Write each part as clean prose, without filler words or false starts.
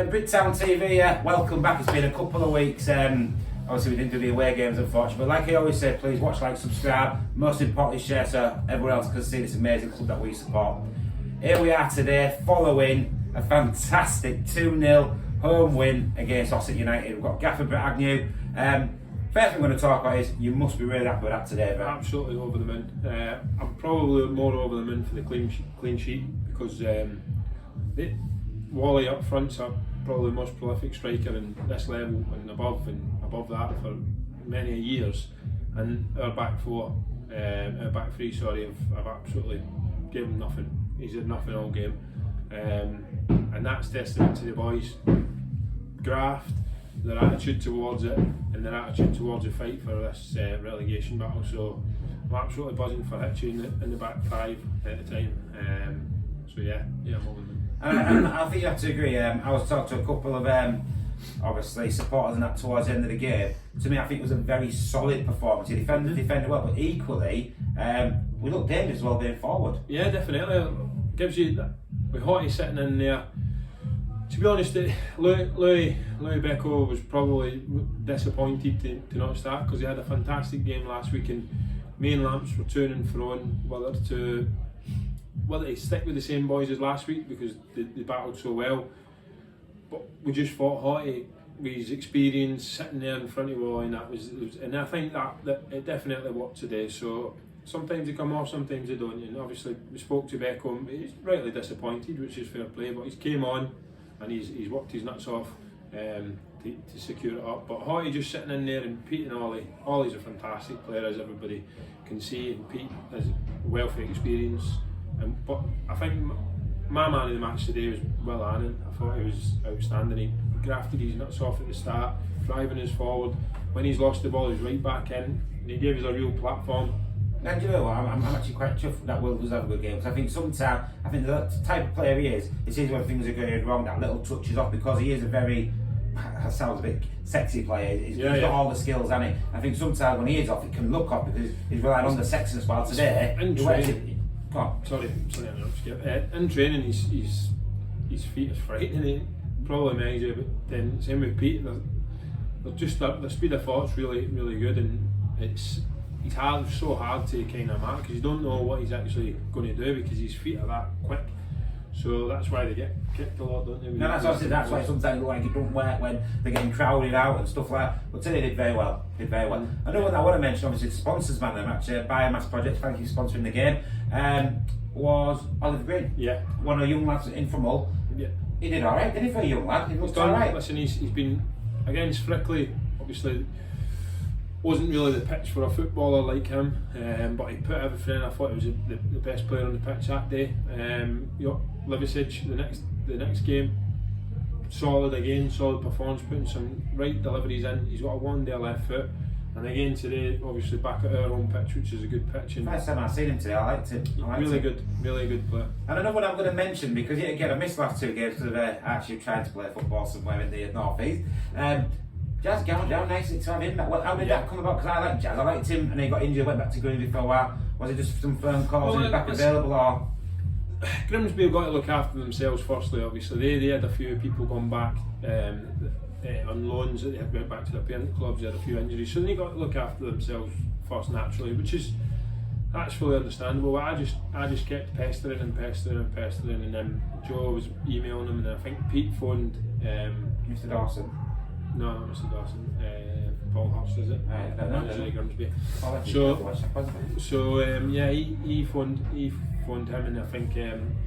Bricktown TV, welcome back. It's been a couple of weeks. Obviously, we didn't do the away games, unfortunately. But like I always say, please watch, like, subscribe. Most importantly, share so everyone else can see this amazing club that we support. Here we are today, following a fantastic 2-0 home win against Ossett United. We've got gaffer Brett Agnew. First thing we're going to talk about is you must be really happy with that today, Brett. Absolutely over the moon. I'm probably more over the moon for the clean sheet because Wally up front's probably the most prolific striker in this level and above that for many years, and our back three, have absolutely given nothing. He's had nothing all game, and that's testament to the boys' graft, their attitude towards it, and their attitude towards the fight for this relegation battle. So I'm absolutely buzzing for Hitchy in the back five at the time. So yeah, I'm over them. And I think you have to agree. I was talking to a couple of obviously supporters and that towards the end of the game. To me, I think it was a very solid performance. He defended well, but equally we looked dangerous as well going forward. Yeah, definitely. It gives you that, with Hottie sitting in there. To be honest, Louis Becco was probably disappointed to not start because he had a fantastic game last week, and me and Lamps were to and froing whether to stick with the same boys as last week because they battled so well. But we just thought Hottie, with his experience sitting there in front of Wally, and and I think that it definitely worked today. So sometimes they come off, sometimes they don't. And obviously we spoke to Beckham, he's rightly disappointed, which is fair play, but he's came on and he's worked his nuts off to secure it up. But Hottie just sitting in there, and Pete and Ollie. Ollie's a fantastic player, as everybody can see, and Pete has wealth of experience. But I think my man of the match today was Will Annan. I thought he was outstanding. He grafted his nuts off at the start, driving us forward. When he's lost the ball, he was right back in, and he gave us a real platform. And do you know what? I'm actually quite chuffed that Will does have a good game, because I think sometimes, the type of player he is, it seems when things are going wrong, that little touches off, because he is a very, that sounds a bit sexy player. He's got all the skills, hasn't he? I think sometimes when he is off, it can look off because he's relying on the sexiness, while today, in training, his feet is frightening. He probably major, but then same with Pete. The speed of thought's really good, and it's so hard to kind of mark because you don't know what he's actually going to do because his feet are that quick. So that's why they get kicked a lot, don't they? No, that's why sometimes it look like it don't work when they're getting crowded out and stuff like that. But today did very well. Another one I want to mention, obviously, the sponsors, man, the match, Biomass Project, thank you for sponsoring the game, was Oliver Green. Yeah. One of the young lads in from Hull. Yeah. He did alright, didn't he, for a young lad? He looked alright. Listen, he's been against Frickley, obviously. Wasn't really the pitch for a footballer like him, but he put everything in. I thought he was the best player on the pitch that day. Liversidge, the next game, solid performance, putting some right deliveries in. He's got a one-day left foot, and again today, obviously back at our home pitch, which is a good pitch. And first time I've seen him today, I liked him. Really good player. And another one I'm going to mention, because yet again I missed the last two games because of actually trying to play football somewhere in the North East. Jazz going down, nice to have him. How did that come about? Because I like Jazz, I liked him, and he got injured, went back to Grimsby for a while. Was it just some firm calls and he's back available, or? Grimsby have got to look after themselves firstly, obviously. They had a few people gone back on loans that they had went back to their parent clubs, they had a few injuries, so they got to look after themselves first naturally, that's fully understandable. I just kept pestering, and then Joe was emailing him, and I think Pete phoned Mr. Dawson. No, not Mr. Dawson. Paul Hurst, is it? Grimsby. He phoned him, and I think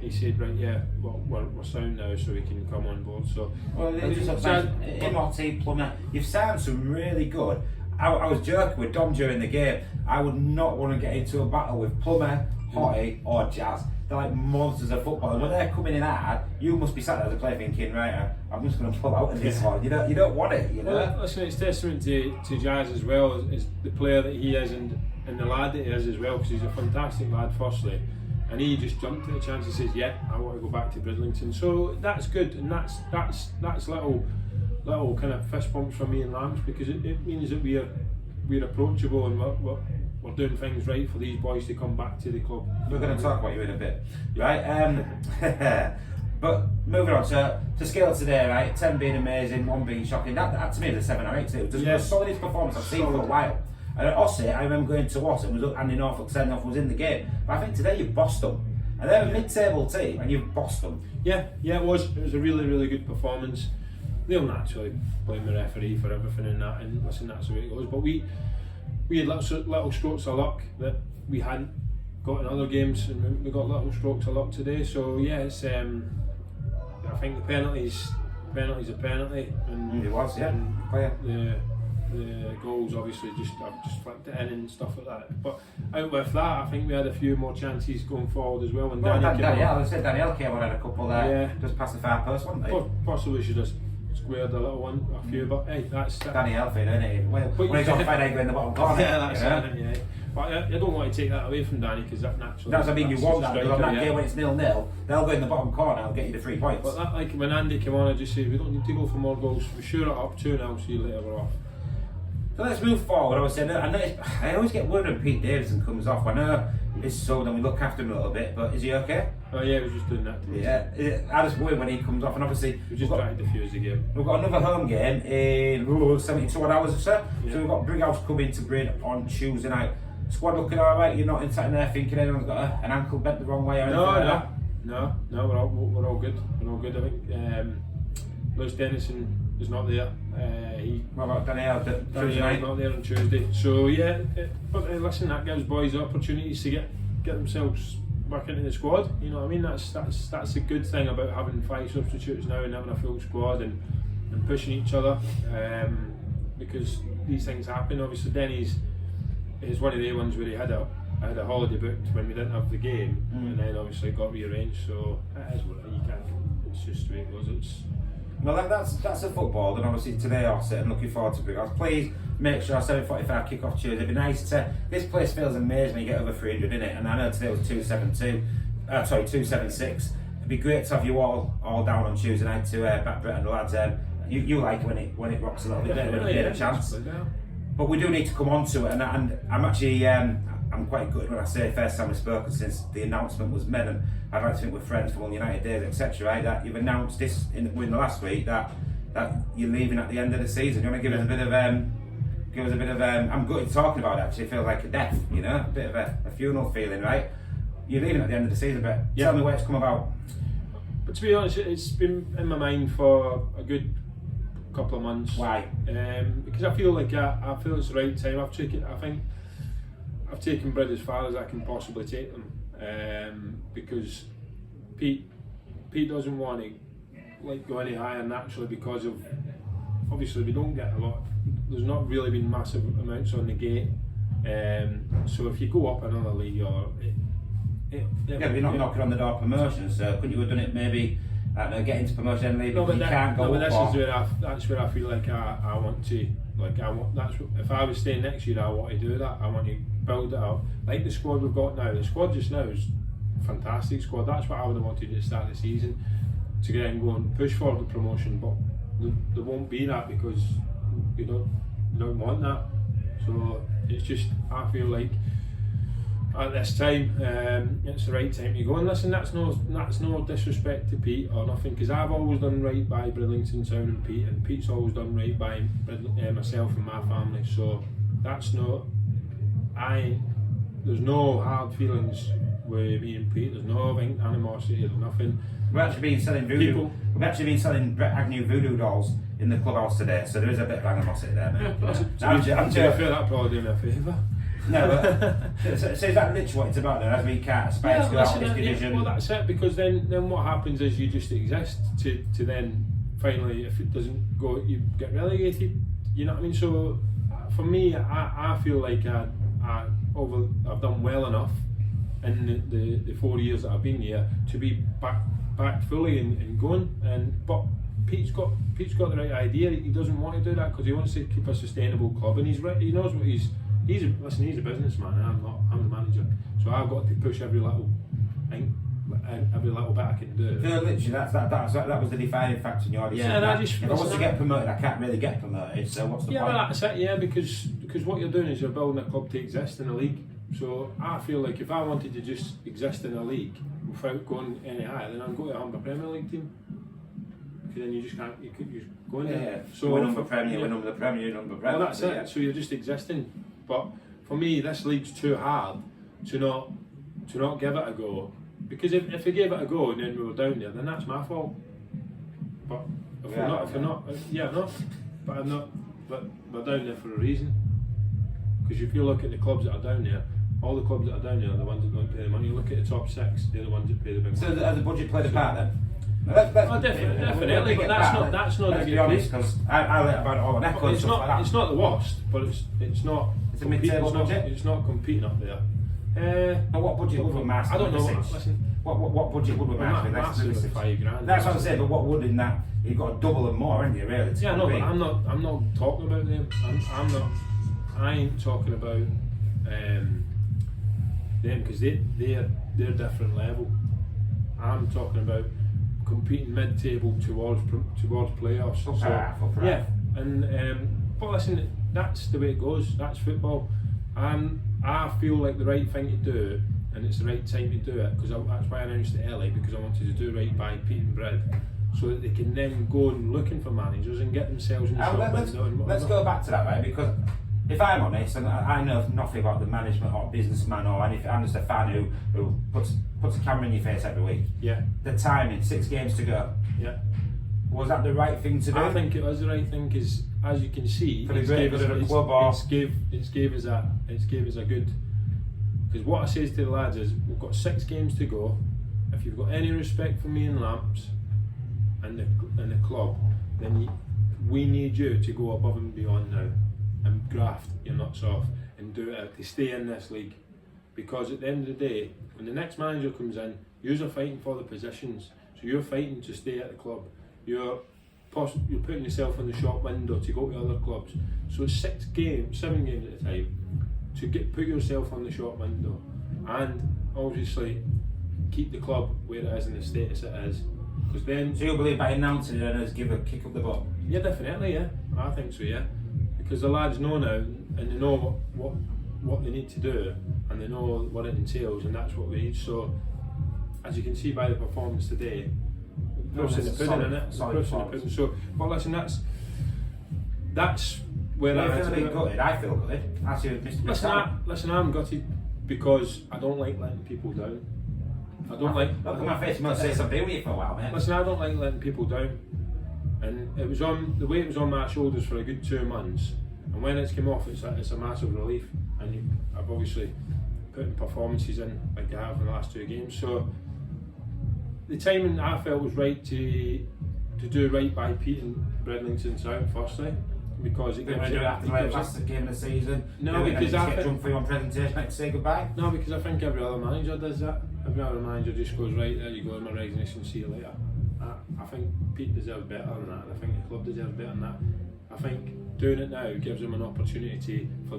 he said, right, yeah, well, we're sound now, so we can come on board. So, MRT Plummer, you've signed some really good. I was joking with Dom during the game. I would not want to get into a battle with Plummer, Hottie, or Jazz. They're like monsters of football, and when they're coming in hard, you must be sat there as a player thinking, right, I'm just going to pull out of this one. You don't want it, you know. Well, listen, it's testament to Jazz as well as the player that he is, and the lad that he is as well, because he's a fantastic lad firstly, and he just jumped at the chance and says, yeah, I want to go back to Bridlington. So that's good, and that's little kind of fist bumps from me and Lamps, because it means that we're approachable, and we're doing things right for these boys to come back to the club. We're going to talk about you in a bit, right? But moving on to scale today, right? 10 being amazing, 1 being shocking. That to me is a 7 or 8 too. It was the solidest performance I've seen for a while. And at Ossett, I remember going to Ossett and was Andy Norfolk sending off, was in the game. But I think today you've bossed them. And they're a mid-table team and you've bossed them. Yeah, it was. It was a really, really good performance. They'll naturally blame the referee for everything in that, and listen, that's the way it goes. But we had little strokes of luck that we hadn't got in other games, and we got little strokes of luck today. So yeah, it's I think the penalty's a penalty, and It was, yeah. And the goals obviously I've just flicked it in and stuff like that. But out with that, I think we had a few more chances going forward as well. And Danielle came on, had a couple there, Yeah. just past the far post, wasn't they? Possibly should have squared a little one, a few, but hey, that's Danielle thing, isn't he? When he's on Friday, in the bottom corner. Yeah, that's it, yeah. But I don't want to take that away from Danny, because that naturally. That's what I mean, you want that, because on that yeah. game when it's 0-0, they'll go in the bottom corner and get you the 3 points. But that, like when Andy came on, I just said we don't need to go for more goals. We sure it up 2-0. See you later, we're off. So let's move forward. I always get worried when Pete Davidson comes off. I know he's sold and we look after him a little bit, but is he okay? Oh yeah, he was just doing that. Yeah, I just worry when he comes off, and obviously We just trying to defuse the game. we've got another home game in 72 odd hours or so. Yeah. So we've got Brighouse coming to Bryn on Tuesday night. Squad looking alright. You're not sitting there thinking anyone's got an ankle bent the wrong way or anything like that? No, we're all good. We're all good. I think Lewis Dennison is not there. What about Danielle? Danielle's not there on Tuesday. So yeah, but listen, that gives boys opportunities to get themselves back into the squad. You know what I mean? That's a good thing about having 5 substitutes now and having a full squad and pushing each other, because these things happen. Obviously, Denny's is one of the ones where he had a holiday booked when we didn't have the game, and then obviously it got rearranged. So it is what you can't. It's just the way it goes. Well, that's a football, and obviously today Ossett, I'm looking forward to Brighouse. Please make sure 7:45 kick-off Tuesday. It'd be nice to. This place feels amazing when you get over 300 in it, and I know today was 276. It'd be great to have you all down on Tuesday night to back Brett and the lads. You like it when it rocks a little bit, when you get a chance. But we do need to come on to it, and I'm actually I'm quite good when I say first time we've spoken since the announcement was made, and I'd like to think we're friends from all United days, etc. Right? That you've announced this in the last week that you're leaving at the end of the season. You want to give us a bit of I'm good at talking about it. Actually, it feels like a death, you know, a bit of a funeral feeling, right? You're leaving at the end of the season, but tell me where it's come about. But to be honest, it's been in my mind for a good couple of months. Why? Because I feel like I feel it's the right time. I think I've taken Brett as far as I can possibly take them, because Pete doesn't want to go any higher naturally, because of obviously we don't get a lot. There's not really been massive amounts on the gate, so if you go up another league or but you're not knocking on the door promotion, so couldn't you have done it maybe? Get into promotion and leave, but you can't go up. That's where I feel like I want to. If I was staying next year, I want to do that. I want to build it up. Like the squad we've got now. The squad just now is a fantastic squad. That's what I would have wanted to start the season, to get and go and push for the promotion. But there won't be that, because we don't want that. So it's just, I feel like at this time it's the right time to go. And listen, that's no disrespect to Pete or nothing, because I've always done right by Bridlington Town and Pete, and Pete's always done right by myself and my family. So that's no, there's no hard feelings with me and Pete. There's no animosity. There's nothing. We've actually been selling Brett Agnew voodoo dolls in the clubhouse today, so there is a bit of animosity there, mate. I'm sure that probably do me a favour. No, but so is that literally what it's about then? As we can't aspire to go out of this division? Well, that's it, because then what happens is you just exist to then finally, if it doesn't go, you get relegated. You know what I mean? So for me, I feel like I've done well enough in the 4 years that I've been here to be back fully and going. But Pete's got the right idea. He doesn't want to do that because he wants to keep a sustainable club, and he's right. He knows what he's a businessman. I'm the manager, so I've got to push every little thing, every little bit I can do. No, literally, that was the defining factor in your decision. Yeah, and if I was to get promoted, I can't really get promoted. So what's the point? Yeah, well, that's it. Yeah, because what you're doing is you're building a club to exist in a league. So I feel like if I wanted to just exist in a league, without going any higher, then I'd go to a Humber Premier League team. Because then you just can't, you just go in there. So we're number Premier, we're number Premier, number Premier. Well, that's it. So you're just existing. But for me, this league's too hard to not give it a go. Because if we gave it a go and then we were down there, then that's my fault. But if we're not, but I'm not. But we're down there for a reason. Because if you look at the clubs that are down there, all the clubs that are down there are the ones that don't pay the money. You look at the top 6, they're the ones that pay the big money. So has the budget played a part then? Definitely, but that's not Let's be honest, because I learned about it all on Echo and it's stuff not, like that. it's not the worst, but it's not. It's a mid-table budget. It's not competing up there. But what budget would we match? I don't know. Listen, what budget would we match with? massive with $5,000. That's what I'm saying. But what would in that? You've got to double and more, haven't you? Really? Yeah, no, but I'm not talking about them. I ain't talking about them because they're different level. I'm talking about competing mid-table towards playoffs. Yeah, and but listen, that's the way it goes. That's football. I feel like the right thing to do, and it's the right time to do it, because that's why I announced it early, because I wanted to do right by Pete and Brett, so that they can then go and looking for managers and get themselves in the shop window. Let's go back to that, right? Because if I'm honest, and I know nothing about the management or businessman or anything, I'm just a fan who puts a camera in your face every week. Yeah. The timing, 6 games to go. Yeah. Was that the right thing to do? I think it was the right thing, because as you can see, for the great good of the club, it's gave us a good. Because what I say to the lads is, we've got 6 games to go. If you've got any respect for me and Lamps and the club, then we need you to go above and beyond now and graft your nuts off and do it to stay in this league. Because at the end of the day, when the next manager comes in, you're fighting for the positions. So you're fighting to stay at the club. You're putting yourself in the shop window to go to other clubs. So it's 7 games at a time to put yourself on the shop window, and obviously keep the club where it is and the status it is. Because then, so you believe by announcing it and us give a kick up the butt? Yeah, definitely. Yeah, I think so. Yeah, because the lads know now, and they know what they need to do, and they know what it entails, and that's what we need. So, as you can see by the performance today, proof's in the pudding, innit? Proof's in the pudding. So, but listen, that's where I feel a bit gutted. I feel gutted. I see Mr. Listen, I'm gutted because I don't like letting people down. I don't like. Look at my face. You must say something with you for a while, man. Listen, I don't like letting people down, and it was on the weight was on my shoulders for a good 2 months, and when it's come off, it's a massive relief. And I've obviously put in performances in like I have in the last 2 games. So the timing I felt was right to do right by Pete and Bredlington South firstly, because it gives you after the last game of the season. No, because I get drunk for your presentation and say goodbye. No, because I think every other manager does that. Every other manager just goes, right, there you go, in my resignation, see you later. I think Pete deserves better than that, and I think the club deserves better than that. I think doing it now gives them an opportunity for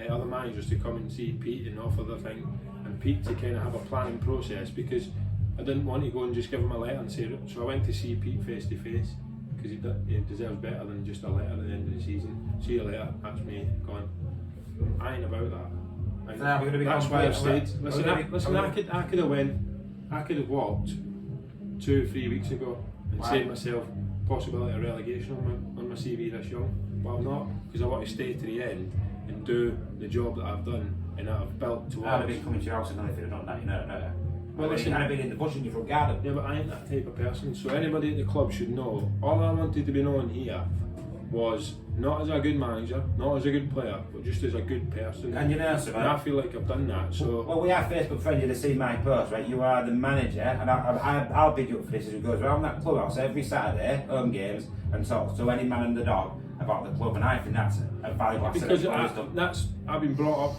other managers to come and see Pete and offer their thing, and Pete to kind of have a planning process, because I didn't want to go and just give him a letter and say, so I went to see Pete face to face, because he deserves better than just a letter at the end of the season. See you later, that's me, gone. I ain't about that. That's why I've stayed. Listen, I could have walked 2 or 3 weeks ago and said to myself, possibility of relegation on my CV this young, but I'm not, because I want to stay to the end and do the job that I've done and that I've built towards. I'd have been coming to your house and if you'd have done that, you know. Well, listen, I'd have been in the bush in your front garden. Yeah, but I ain't that type of person, so anybody at the club should know, all I wanted to be known here was not as a good manager, not as a good player, but just as a good person. And you know, sir, and I feel like I've done that. So well, we are Facebook friends. You've seen my post, right? You are the manager, and I'll big you up for this as it goes around that clubhouse every Saturday, home games, and talk to any man and the dog about the club, and I think that's a valuable asset. Because I've been brought up.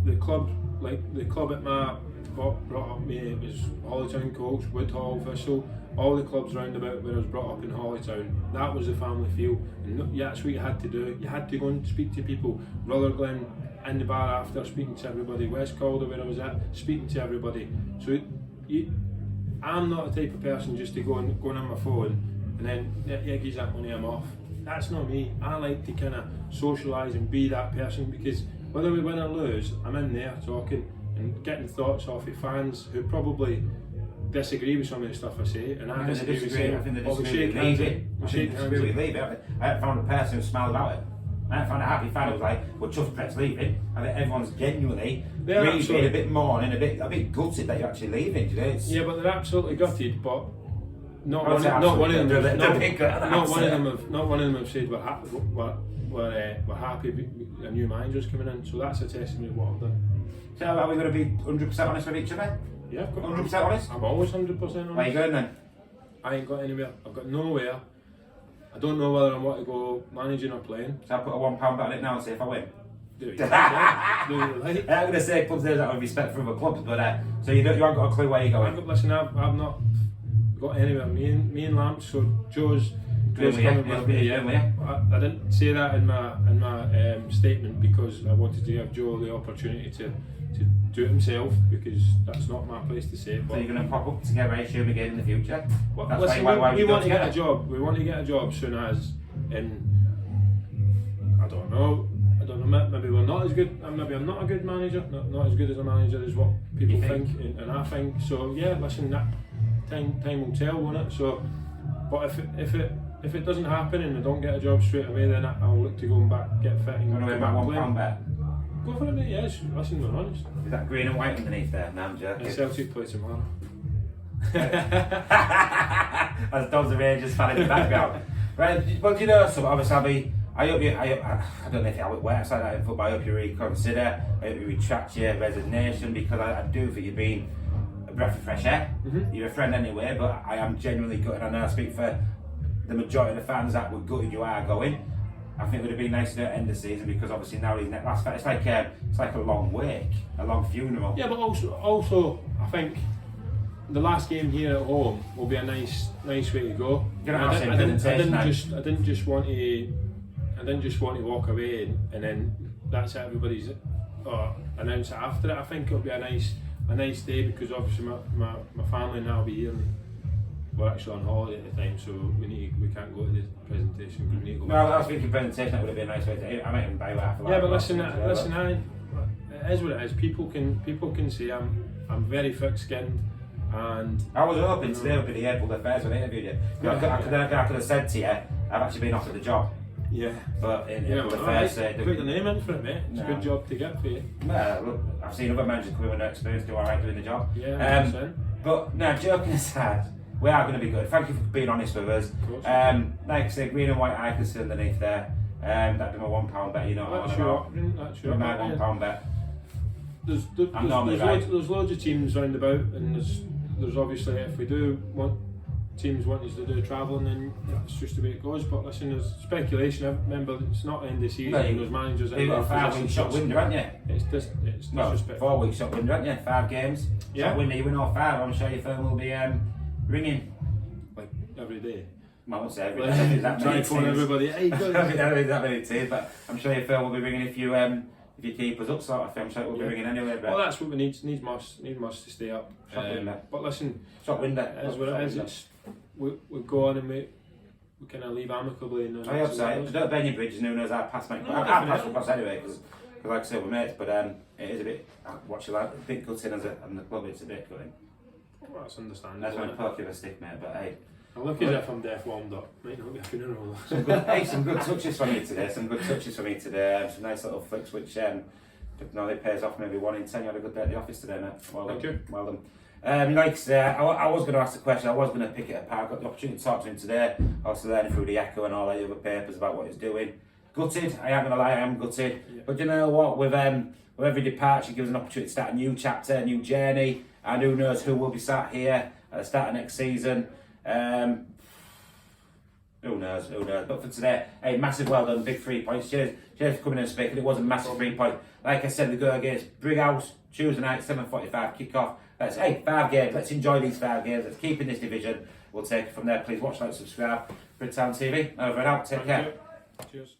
The club at my brought up me. It was Hollytown coach, Woodhall official. All the clubs round about where I was brought up in Hollytown, that was the family feel, and that's what you had to do. You had to go and speak to people. Rutherglen in the bar after, speaking to everybody. West Calder where I was at, speaking to everybody. So I'm not the type of person just to go on my phone and then Iggy's that money, I'm off. That's not me. I like to kind of socialise and be that person, because whether we win or lose, I'm in there talking. and getting thoughts off of fans who probably disagree with some of the stuff I say, and I disagree with saying, I think they well, we disagree shake with hands. leaving. We I think shake they hands. disagree with leaving. I haven't found a person who smiled about it. I haven't found a happy fan who was like, well, chuffed Brett's leaving. I think everyone's genuinely grieving, a bit mourning, a bit gutted that you're actually leaving. Do you know? Yeah, but they're absolutely gutted, but not I would say one of them absolutely. not one of them have said we're happy a new manager's coming in, so that's a testament of what I've done. So are we going to be 100% honest with each other? Yeah, I've got 100% honest? I'm always 100% honest. Where are you going then? I ain't got anywhere. I've got nowhere. I don't know whether I want to go managing or playing. So I'll put a £1 bet on it now and see if I win. Do it. Do it right. I'm going to say clubs there out of respect for other clubs, but so you haven't got a clue where you're going? Listen, I've not got anywhere. Me and Lamps, so Joe's coming with me. Yeah. I didn't say that in my statement because I wanted to give Joe the opportunity to do it himself, because that's not my place to say it. So you're going to pop up together, I assume, again in the future? Well, That's listen, why we want to get a job. We want to get a job soon as, in I don't know. Maybe we're not as good. Maybe I'm not a good manager. Not as good as a manager as what people think, and I think. So yeah, listen, that time will tell, won't it? So, but if it doesn't happen and I don't get a job straight away, then I'll look to go and back get fit and You want to win my £1 bet? Go for it, mate. Yes, listen, we're honest. Is that green and white underneath there? No, I'm joking. Celtic play tomorrow. As Dom's a Rangers fan in the background. Right, well, do you know something? Obviously, I don't know how it works like that in football. I hope you reconsider. I hope you retract your resignation, because I do think you've been a breath of fresh air. Mm-hmm. You're a friend anyway, but I am genuinely gutted. I know I speak for the majority of the fans that were gutted you are going. I think it would have been nice to end the season, because obviously now he's last fight. It's like a long wake, a long funeral. Yeah, but also I think the last game here at home will be a nice way to go. I didn't just want to walk away and then that's it, everybody's announce it after it. I think it'll be a nice day, because obviously my family now will be here. And we're actually on holiday at the time, so we can't go to the presentation. We need to go. Well, I was thinking presentation, that would have been a nice way to. I might even buy half a lot. Yeah, but listen, it is what it is. People can say I'm very thick-skinned, and I was hoping today would be the April the first when I interviewed you. I could have said to you, I've actually been offered the job. Yeah. But in April the first, put your name in for it, mate. It's a good job to get for you. Well, look, I've seen other managers come in with no experience do alright doing the job. Yeah. But no, joking aside, we are going to be good. Thank you for being honest with us. Like I said, green and white icons underneath there. That'd be my £1 bet. You know, that's your my £1 bet. There's loads of teams round about, and there's obviously, if we do want teams want us to do travelling, then that's just the way it goes. But listen, there's speculation. Remember, it's not the end of the season. No, those managers. You've got a 5-week shot window, haven't you? It's disrespectful. 4-week shot window, haven't you? 5 games. Yeah. Shot window, you win all 5. I'm sure your phone will be ringing. Like every day. Well, I won't say every day. That try to phone everybody. Hey, that many teams, but I'm sure your phone will be ringing if you keep us up, sort of thing. I'm sure it will be ringing anyway. But well, that's what we need. Need must to stay up. But listen, shot window. As what it is, we go on and we kind of leave amicably. I hope so. Don't burn your bridges. Who knows our past might. Our past will pass anyway, because like I said, we're mates. But it is a bit. What you like? A bit gutting as and the club. It's a bit gutting. Well, that's understandable. That's when I poke you with a stick, mate. But hey. I look as if I'm deaf warmed up. Might not be a funeral. Some good touches from you today. Some nice little flicks, which it pays off maybe 1 in 10. You had a good day at the office today, mate. Well done. Thank you. Well done. Like I said, I was going to ask the question. I was going to pick it apart. I got the opportunity to talk to him today. Also learning through the Echo and all the other papers about what he's doing. Gutted. I am going to lie. I am gutted. Yeah. But you know what? With every departure gives an opportunity to start a new chapter, a new journey, and who knows who will be sat here at the start of next season. Who knows? But for today, hey, massive well done, big 3 points. Cheers for coming in and speaking. It was a massive 3 point. Like I said, we go against Brighouse Tuesday night, 7:45 kick-off. 5 games. Let's enjoy these 5 games. Let's keep in this division. We'll take it from there. Please watch, like, subscribe. Bridtown TV. Over and out. Take care. Cheers.